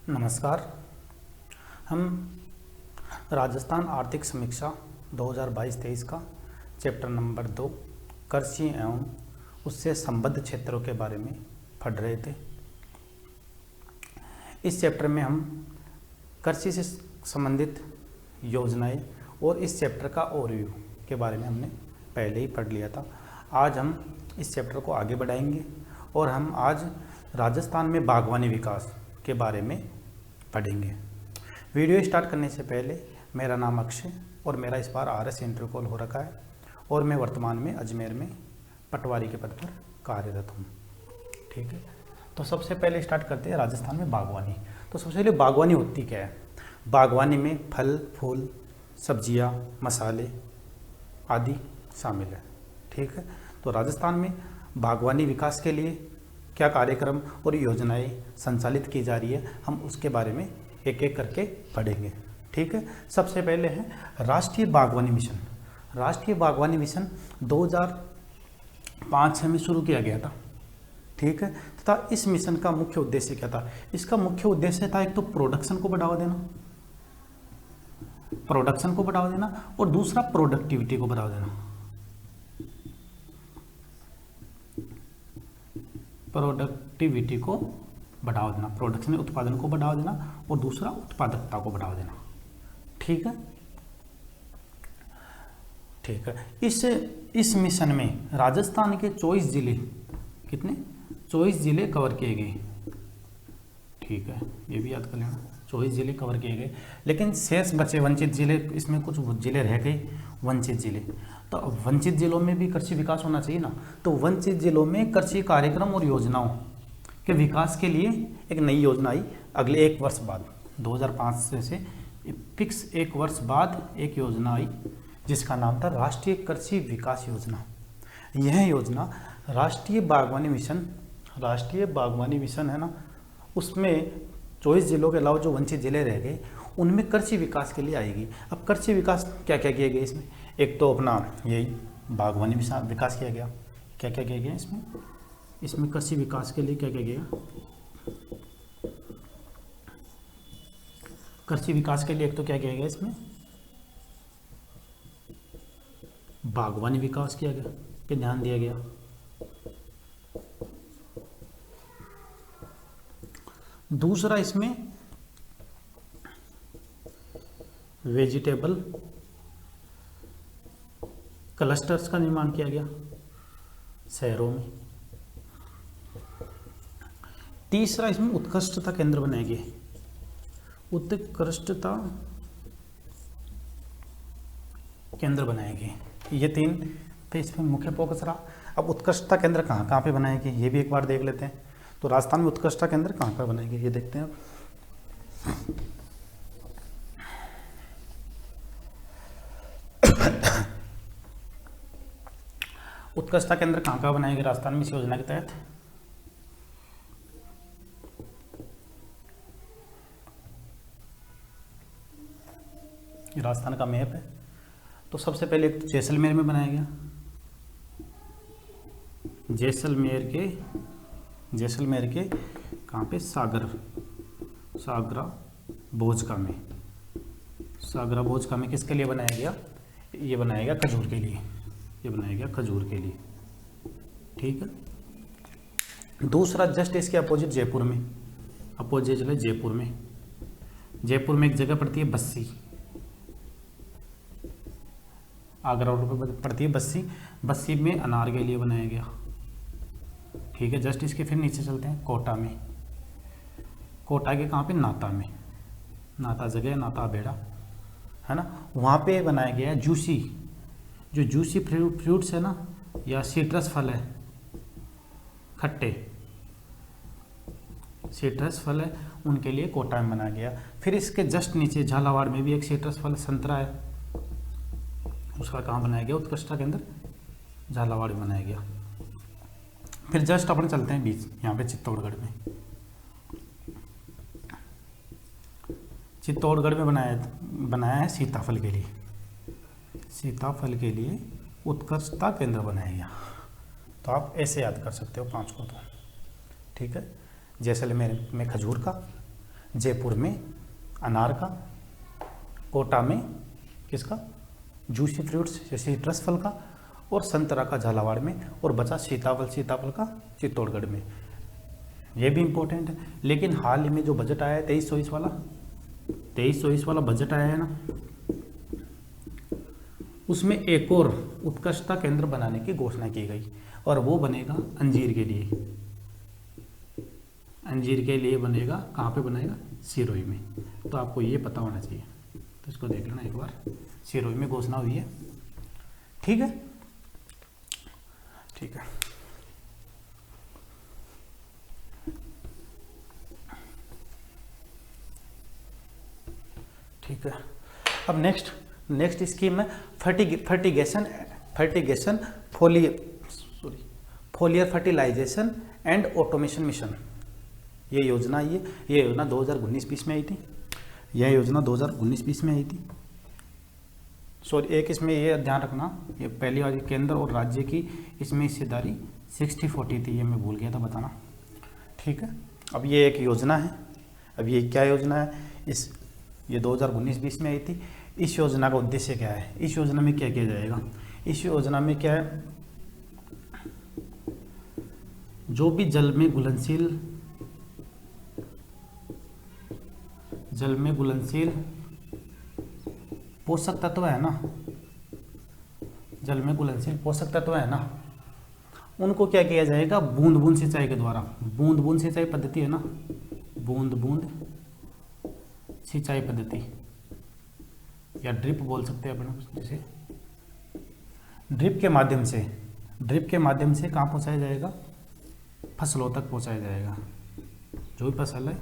नमस्कार। हम राजस्थान आर्थिक समीक्षा 2022-23 का चैप्टर नंबर 2 कृषि एवं उससे संबद्ध क्षेत्रों के बारे में पढ़ रहे थे। इस चैप्टर में हम कृषि से संबंधित योजनाएं और इस चैप्टर का ओवरव्यू के बारे में हमने पहले ही पढ़ लिया था। आज हम इस चैप्टर को आगे बढ़ाएंगे और हम आज राजस्थान में बागवानी विकास के बारे में पढ़ेंगे। वीडियो स्टार्ट करने से पहले मेरा नाम अक्षय और मेरा इस बार RS इंटर कॉल हो रखा है और मैं वर्तमान में अजमेर में पटवारी के पद पर कार्यरत हूँ। ठीक है, तो सबसे पहले स्टार्ट करते हैं राजस्थान में बागवानी। तो सबसे पहले बागवानी होती क्या है? बागवानी में फल, फूल, सब्जियाँ, मसाले आदि शामिल है। ठीक है, तो राजस्थान में बागवानी विकास के लिए क्या कार्यक्रम और योजनाएं संचालित की जा रही है, हम उसके बारे में एक एक करके पढ़ेंगे। ठीक है, सबसे पहले है राष्ट्रीय बागवानी मिशन। राष्ट्रीय बागवानी मिशन 2005 में शुरू किया गया था। ठीक है, तथा इस मिशन का मुख्य उद्देश्य क्या था? इसका मुख्य उद्देश्य था एक तो प्रोडक्शन को बढ़ावा देना और दूसरा प्रोडक्टिविटी को बढ़ावा देना। प्रोडक्टिविटी को बढ़ावा देना, प्रोडक्शन उत्पादन को बढ़ावा देना और दूसरा उत्पादकता को बढ़ावा देना। ठीक है, ठीक है। इस मिशन में राजस्थान के 24 जिले, कितने? 24 जिले कवर किए गए। ठीक है, ये भी याद कर लेना, 24 जिले कवर किए गए। लेकिन शेष बचे वंचित जिले, इसमें कुछ जिले रह गए वंचित जिले। तो वंचित जिलों में भी कृषि विकास होना चाहिए ना, तो वंचित जिलों में कृषि कार्यक्रम और योजनाओं के विकास के लिए एक नई योजना आई। अगले 1 वर्ष बाद 2005 से फिक्स 1 वर्ष बाद एक योजना आई जिसका नाम था राष्ट्रीय कृषि विकास योजना। यह योजना राष्ट्रीय बागवानी मिशन है ना, उसमें 24 जिलों के अलावा जो वंचित जिले रह गए उनमें कृषि विकास के लिए आएगी। अब कृषि विकास क्या क्या किया गया इसमें? एक तो अपना यही बागवानी विकास किया गया। क्या क्या किया गया इसमें कृषि विकास के लिए क्या क्या किया? कृषि विकास के लिए एक तो क्या किया गया इसमें? बागवानी विकास किया गया, पे ध्यान दिया गया। दूसरा इसमें वेजिटेबल क्लस्टर्स का निर्माण किया गया शहरों में। तीसरा इसमें उत्कृष्टता केंद्र बनाए गए। उत्कृष्टता केंद्र बनाए गए। ये 3 पे इसमें मुख्य फोकस रहा। अब उत्कृष्टता केंद्र कहाँ कहाँ पे बनाए गए ये भी एक बार देख लेते हैं। तो राजस्थान में उत्कृष्टता केंद्र कहाँ पर बनाए गए ये देखते हैं। उत्कृष्टता केंद्र कहाँ कहाँ बनाए गए राजस्थान में इस योजना के तहत? राजस्थान का मैप है। तो सबसे पहले जैसलमेर में बनाया गया। जैसलमेर के कहाँ पे? सागरा भोजका में किसके लिए बनाया गया? ये बनाया गया खजूर के लिए। ठीक है, दूसरा जस्ट इसके अपोजिट जयपुर में एक जगह पड़ती है बस्सी, आगरा रोड पर पड़ती है बस्सी में अनार के लिए बनाया गया। ठीक है, जस्ट इसके फिर नीचे चलते हैं कोटा के कहाँ पे? नाता जगह, नाता बेड़ा है ना, वहाँ पे बनाया गया जूसी फ्रूट्स है ना, या सिट्रस फल है, खट्टे सिट्रस फल है, उनके लिए कोटा में बनाया गया। फिर इसके जस्ट नीचे झालावाड़ में भी एक सिट्रस फल संतरा है, उसका कहाँ बनाया गया? उत्कृष्टता केंद्र झालावाड़ में बनाया गया। फिर जस्ट अपन चलते हैं बीच, यहाँ पे चित्तौड़गढ़ में बनाया है सीताफल के लिए उत्कृष्टता केंद्र बनाया गया। तो आप ऐसे याद कर सकते हो 5 को। तो ठीक है, जैसलमेर में खजूर का, जयपुर में अनार का, कोटा में किसका, जूसी फ्रूट्स जैसे सिट्रस फल का, और संतरा का झालावाड़ में, और बचा सीताफल का चित्तौड़गढ़ में। ये भी इम्पोर्टेंट है। लेकिन हाल ही में जो बजट आया है 23-24 वाला बजट आया है ना, उसमें एक और उत्कृष्टता केंद्र बनाने की घोषणा की गई, और वो बनेगा अंजीर के लिए। अंजीर के लिए बनेगा, कहाँ पे बनेगा, सिरोही में। तो आपको ये पता होना चाहिए, तो इसको देख लेना एक बार। सिरोही में घोषणा हुई है, ठीक है, ठीक है। ठीक है, अब नेक्स्ट स्कीम है fertigation foliar fertilization and automation mission. ये योजना 2019-20 में आई थी। यह योजना 2019-20 में आई थी। सॉरी, एक इसमें ये ध्यान रखना, ये पहली वाली केंद्र और राज्य की इसमें हिस्सेदारी 60-40 थी, ये मैं भूल गया था बताना, ठीक है। अब ये एक योजना है। अब ये क्या योजना है, ये 2019-20 में आई थी। इस योजना का उद्देश्य क्या है, इस योजना में क्या किया जाएगा, इस योजना में क्या है, जो भी जल में घुलनशील पोषक तत्व है ना, जल में घुलनशील पोषक तत्व है ना, उनको क्या किया जाएगा, बूंद बूंद सिंचाई के द्वारा, बूंद बूंद सिंचाई पद्धति है ना, बूंद बूंद सिंचाई पद्धति या ड्रिप बोल सकते हैं अपन, जैसे ड्रिप के माध्यम से कहाँ पहुँचाया जाएगा, फसलों तक पहुँचाया जाएगा। जो भी फसल है,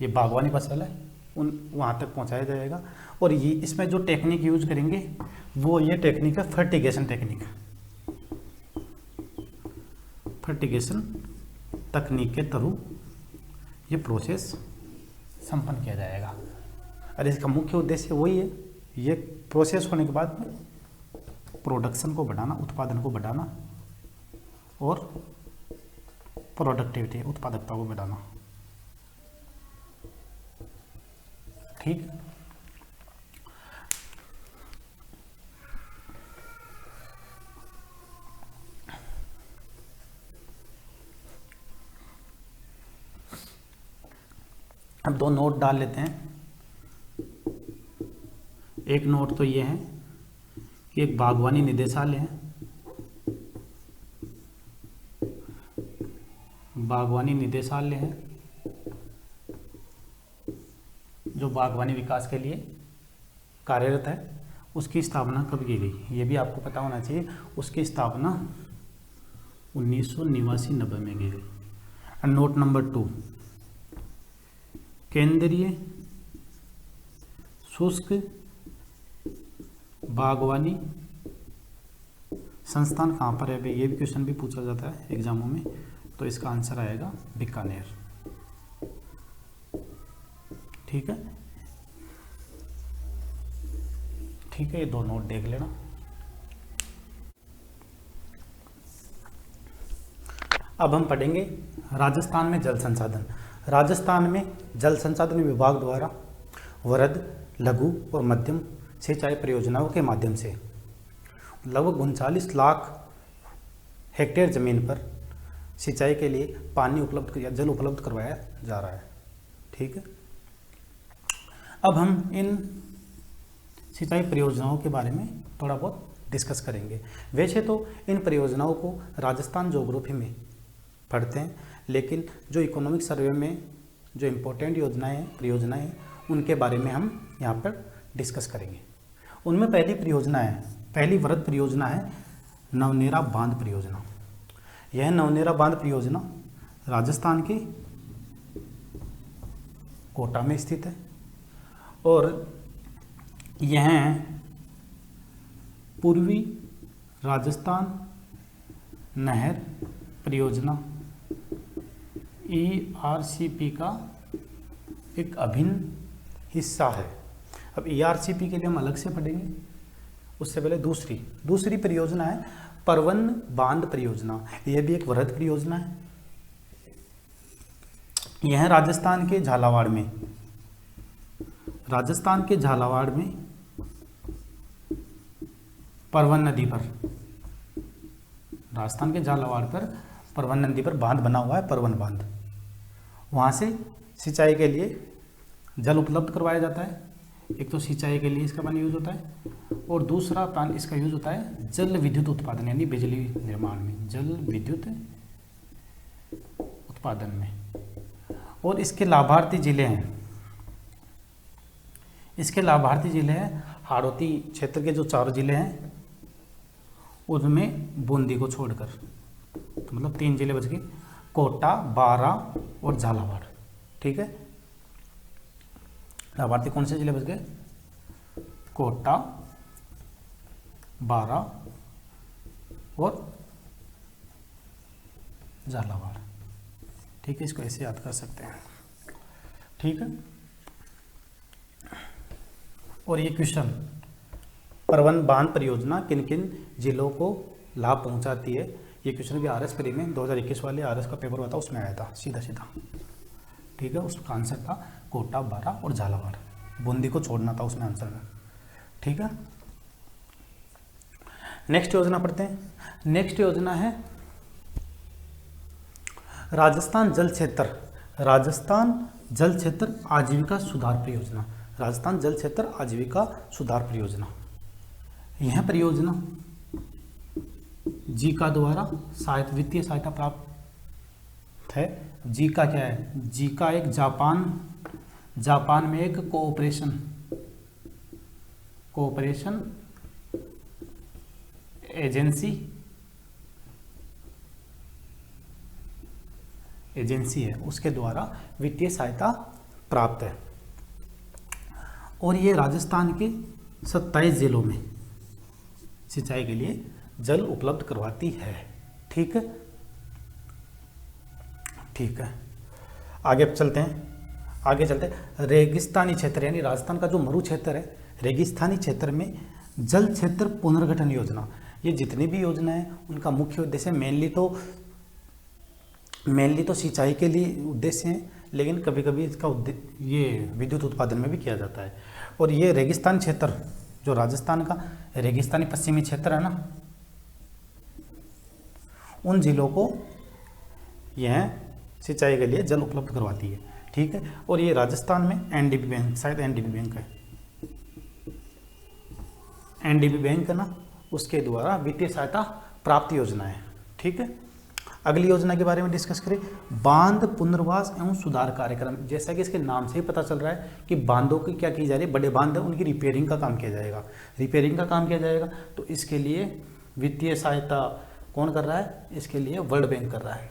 ये बागवानी फसल है, वहाँ तक पहुँचाया जाएगा। और ये इसमें जो टेक्निक यूज करेंगे वो ये टेक्निक है फर्टिगेशन टेक्निक। फर्टिगेशन तकनीक के थ्रू ये प्रोसेस संपन्न किया जाएगा। और इसका मुख्य उद्देश्य वही है, ये प्रोसेस होने के बाद प्रोडक्शन को बढ़ाना, उत्पादन को बढ़ाना और प्रोडक्टिविटी, उत्पादकता को बढ़ाना, ठीक। अब 2 नोट डाल लेते हैं। एक नोट तो ये है कि एक बागवानी निदेशालय है, बागवानी निदेशालय है जो बागवानी विकास के लिए कार्यरत है। उसकी स्थापना कब की गई, ये भी आपको पता होना चाहिए। उसकी स्थापना 1989-90 में की गई। नोट नंबर 2, केंद्रीय शुष्क बागवानी संस्थान कहाँ पर है, ये भी क्वेश्चन भी पूछा जाता है एग्जामों में। तो इसका आंसर आएगा बीकानेर, ठीक है, ठीक है। ये 2 नोट देख लेना। अब हम पढ़ेंगे राजस्थान में जल संसाधन। राजस्थान में जल संसाधन विभाग द्वारा वृहद, लघु और मध्यम सिंचाई परियोजनाओं के माध्यम से लगभग 39 लाख हेक्टेयर जमीन पर सिंचाई के लिए पानी उपलब्ध या जल उपलब्ध करवाया जा रहा है, ठीक है। अब हम इन सिंचाई परियोजनाओं के बारे में थोड़ा बहुत डिस्कस करेंगे। वैसे तो इन परियोजनाओं को राजस्थान ज्योग्राफी में पढ़ते हैं, लेकिन जो इकोनॉमिक सर्वे में जो इम्पोर्टेंट परियोजनाएं हैं उनके बारे में हम यहाँ पर डिस्कस करेंगे। उनमें पहली वृहद परियोजना है नवनेरा बांध परियोजना। यह नवनेरा बांध परियोजना राजस्थान के कोटा में स्थित है और यह पूर्वी राजस्थान नहर परियोजना ERCP का एक अभिन्न हिस्सा है। अब ERCP के लिए हम अलग से पढ़ेंगे, उससे पहले दूसरी परियोजना है परवन बांध परियोजना। यह भी एक वृहद परियोजना है। यह राजस्थान के झालावाड़ में राजस्थान के झालावाड़ में परवन नदी पर, राजस्थान के झालावाड़ पर परवन नदी पर बांध बना हुआ है, परवन बांध। वहाँ से सिंचाई के लिए जल उपलब्ध करवाया जाता है। एक तो सिंचाई के लिए इसका पानी यूज होता है, और दूसरा पानी इसका यूज होता है जल विद्युत उत्पादन यानी बिजली निर्माण में, जल विद्युत उत्पादन में। और इसके लाभार्थी जिले हैं, इसके लाभार्थी जिले हैं हाड़ौती क्षेत्र के जो 4 जिले हैं उनमें बूंदी को छोड़कर, तो मतलब 3 जिले बच गए, कोटा, बारा और झालावाड़। ठीक है, लाभार्थी कौन से जिले बच गए? कोटा, बारा और झालावाड़। ठीक है, इसको ऐसे याद कर सकते हैं। ठीक है, और ये क्वेश्चन, परवन बांध परियोजना किन किन जिलों को लाभ पहुंचाती है, ये क्वेश्चन भी आरएस प्री में 2021 वाले आरएस का पेपर हुआ था, उसमें आया था सीधा सीधा। ठीक है, उसका आंसर था कोटा, बारा और झालावाड़, बूंदी को छोड़ना था उसमें आंसर में। ठीक है, नेक्स्ट योजना पढ़ते हैं। नेक्स्ट योजना है राजस्थान जल क्षेत्र, राजस्थान जल क्षेत्र आजीविका सुधार परियोजना, राजस्थान जल क्षेत्र आजीविका सुधार परियोजना। यह परियोजना जीका द्वारा वित्तीय सहायता प्राप्त है। जीका क्या है? जीका एक जापान में एक कोऑपरेशन एजेंसी है, उसके द्वारा वित्तीय सहायता प्राप्त है। और ये राजस्थान के 27 जिलों में सिंचाई के लिए जल उपलब्ध करवाती है। ठीक है, ठीक है, आगे चलते हैं। रेगिस्तानी क्षेत्र यानी राजस्थान का जो मरु क्षेत्र है, रेगिस्तानी क्षेत्र में जल क्षेत्र पुनर्गठन योजना, ये जितनी भी योजना है उनका मुख्य उद्देश्य मेनली तो सिंचाई के लिए उद्देश्य है, लेकिन कभी कभी इसका ये विद्युत उत्पादन में भी किया जाता है। और ये रेगिस्तान क्षेत्र जो राजस्थान का रेगिस्तानी पश्चिमी क्षेत्र है ना, उन जिलों को यह सिंचाई के लिए जल उपलब्ध करवाती है। ठीक है, और ये राजस्थान में एनडीबी बैंक, शायद एनडीबी बैंक है, एनडीबी बैंक है ना, उसके द्वारा वित्तीय सहायता प्राप्त योजना है। ठीक है, अगली योजना के बारे में डिस्कस करें, बांध पुनर्वास एवं सुधार कार्यक्रम। जैसा कि इसके नाम से ही पता चल रहा है कि बांधों की क्या की जा रही है, बड़े बांध है उनकी रिपेयरिंग का काम किया जाएगा। तो इसके लिए वित्तीय सहायता कौन कर रहा है? इसके लिए वर्ल्ड बैंक कर रहा है।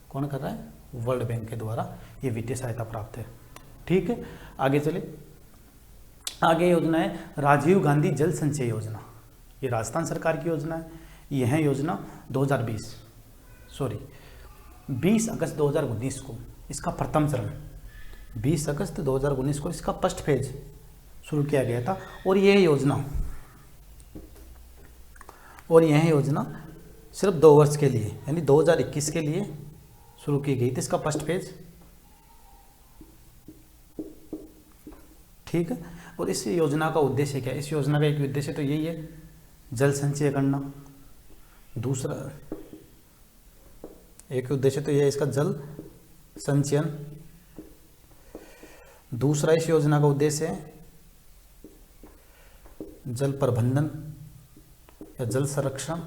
कौन कर रहा है? वर्ल्ड बैंक के द्वारा ये वित्तीय सहायता प्राप्त है। ठीक है, आगे चले। आगे योजना है राजीव गांधी जल संचय योजना, ये राजस्थान सरकार की योजना है। यह योजना 20 अगस्त 2019 को इसका प्रथम चरण, 20 अगस्त 2019 को इसका फर्स्ट फेज शुरू किया गया था। और यह योजना सिर्फ 2 वर्ष के लिए यानी 2021 के लिए शुरू की गई थी, इसका फर्स्ट फेज। ठीक है, और इस योजना का उद्देश्य क्या है? इस योजना का एक उद्देश्य तो यही है, जल संचय करना। दूसरा एक उद्देश्य तो यह है इसका जल संचयन। दूसरा इस योजना का उद्देश्य है जल प्रबंधन या जल संरक्षण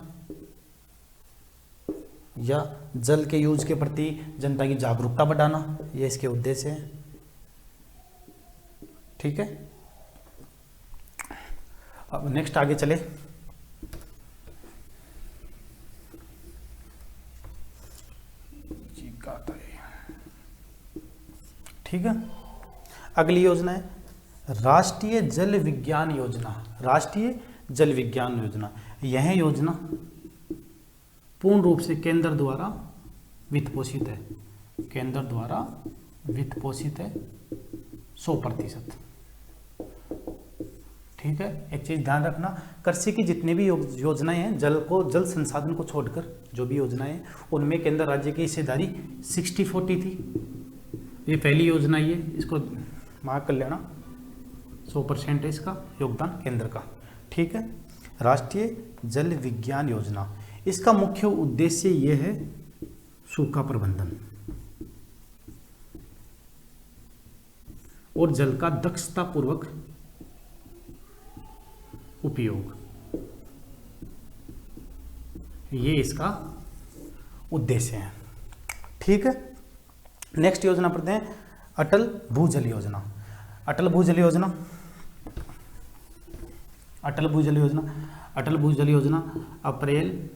या जल के यूज के प्रति जनता की जागरूकता बढ़ाना, ये इसके उद्देश्य है। ठीक है, अब नेक्स्ट आगे चले। ठीक है, अगली योजना है राष्ट्रीय जल विज्ञान योजना। राष्ट्रीय जल विज्ञान योजना, यह योजना पूर्ण रूप से केंद्र द्वारा वित्त पोषित है। केंद्र द्वारा वित्त पोषित है 100%। ठीक है, एक चीज ध्यान रखना, कृषि की जितनी भी योजनाएं हैं, जल संसाधन को छोड़कर जो भी योजनाएं हैं, उनमें केंद्र राज्य की हिस्सेदारी 60-40 थी। ये पहली योजना, ये इसको मार्क कर लेना, 100% है इसका योगदान केंद्र का। ठीक है। राष्ट्रीय जल विज्ञान योजना, इसका मुख्य उद्देश्य ये है सूखा प्रबंधन और जल का दक्षतापूर्वक उपयोग, ये इसका उद्देश्य है। ठीक है। नेक्स्ट योजना पढ़ते हैं अटल भूजल योजना। अटल भूजल योजना, अटल भूजल योजना, अटल भूजल योजना अप्रैल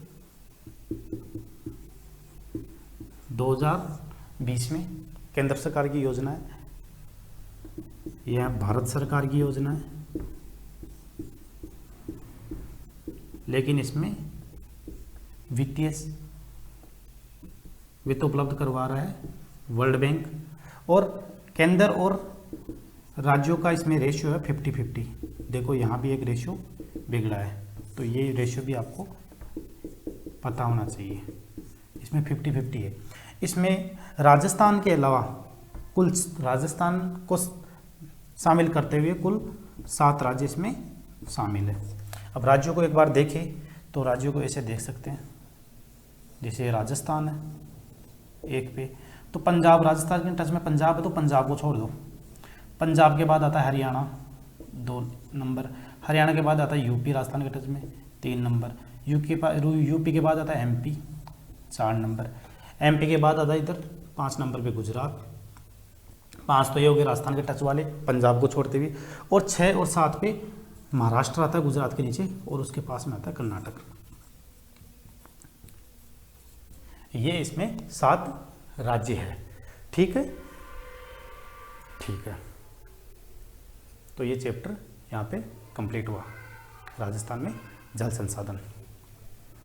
2020 में केंद्र सरकार की योजना है, यह भारत सरकार की योजना है, लेकिन इसमें वित्त उपलब्ध करवा रहा है वर्ल्ड बैंक, और केंद्र और राज्यों का इसमें रेशियो है 50-50। देखो यहाँ भी एक रेशियो बिगड़ा है, तो ये रेशियो भी आपको पता होना चाहिए। इसमें 50-50 है। इसमें राजस्थान के अलावा कुल, राजस्थान को शामिल करते हुए कुल 7 राज्य इसमें शामिल है। अब राज्यों को एक बार देखें तो राज्यों को ऐसे देख सकते हैं, जैसे राजस्थान है एक पे, तो पंजाब, राजस्थान के टच में पंजाब है तो पंजाब को छोड़ दो। पंजाब के बाद आता है हरियाणा 2 नंबर, हरियाणा के बाद आता है यूपी राजस्थान के टच में 3 नंबर, यूपी के बाद आता है एमपी 4 नंबर, एमपी के बाद आता है इधर 5 नंबर पे गुजरात। 5 तो ये हो गए राजस्थान के टच वाले पंजाब को छोड़ते हुए, और 6 और 7 पे महाराष्ट्र आता है गुजरात के नीचे, और उसके पास में आता है कर्नाटक। ये इसमें 7 राज्य है। ठीक है। ठीक है, तो ये चैप्टर यहाँ पे कंप्लीट हुआ, राजस्थान में जल संसाधन।